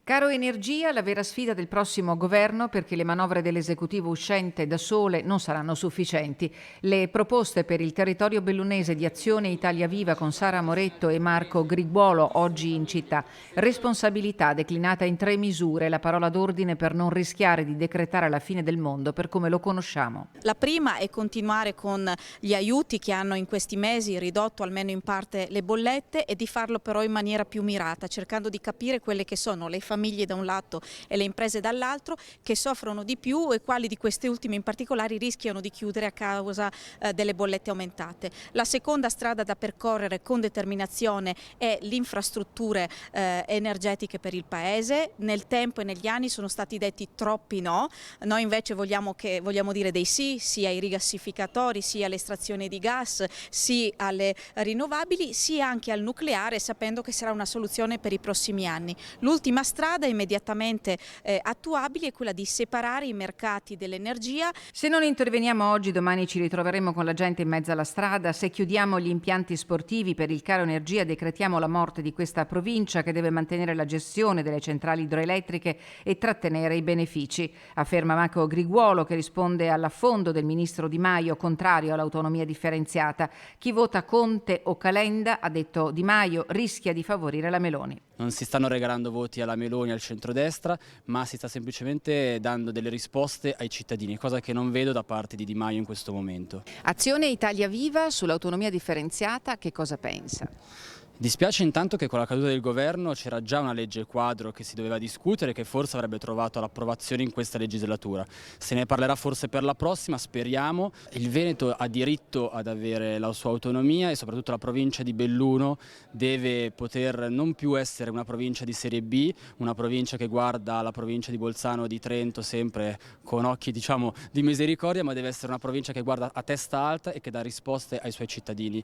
Caro energia, la vera sfida del prossimo governo perché le manovre dell'esecutivo uscente da sole non saranno sufficienti. Le proposte per il territorio bellunese di Azione Italia Viva con Sara Moretto e Marco Griguolo oggi in città. Responsabilità declinata in 3 misure, la parola d'ordine per non rischiare di decretare la fine del mondo per come lo conosciamo. La prima è continuare con gli aiuti che hanno in questi mesi ridotto almeno in parte le bollette e di farlo però in maniera più mirata, cercando di capire quelle che sono le famiglie da un lato e le imprese dall'altro che soffrono di più e quali di queste ultime in particolare rischiano di chiudere a causa delle bollette aumentate. La seconda strada da percorrere con determinazione è le infrastrutture energetiche per il Paese. Nel tempo e negli anni sono stati detti troppi no, noi invece vogliamo dire dei sì, sia ai rigassificatori, sia all'estrazione di gas, sì alle rinnovabili, sia anche al nucleare, sapendo che sarà una soluzione per i prossimi anni. L'ultima strada immediatamente attuabile è quella di separare i mercati dell'energia. Se non interveniamo oggi, domani ci ritroveremo con la gente in mezzo alla strada. Se chiudiamo gli impianti sportivi per il caro energia, decretiamo la morte di questa provincia che deve mantenere la gestione delle centrali idroelettriche e trattenere i benefici, afferma Marco Griguolo, che risponde all'affondo del ministro Di Maio contrario all'autonomia differenziata. Chi vota Conte o Calenda, ha detto Di Maio, rischia di favorire la Meloni. Non si stanno regalando voti alla Meloni, al centrodestra, ma si sta semplicemente dando delle risposte ai cittadini, cosa che non vedo da parte di Maio in questo momento. Azione Italia Viva sull'autonomia differenziata, che cosa pensa? Dispiace intanto che con la caduta del governo c'era già una legge quadro che si doveva discutere e che forse avrebbe trovato l'approvazione in questa legislatura. Se ne parlerà forse per la prossima, speriamo. Il Veneto ha diritto ad avere la sua autonomia e soprattutto la provincia di Belluno deve poter non più essere una provincia di serie B, una provincia che guarda la provincia di Bolzano, di Trento sempre con occhi di misericordia, ma deve essere una provincia che guarda a testa alta e che dà risposte ai suoi cittadini.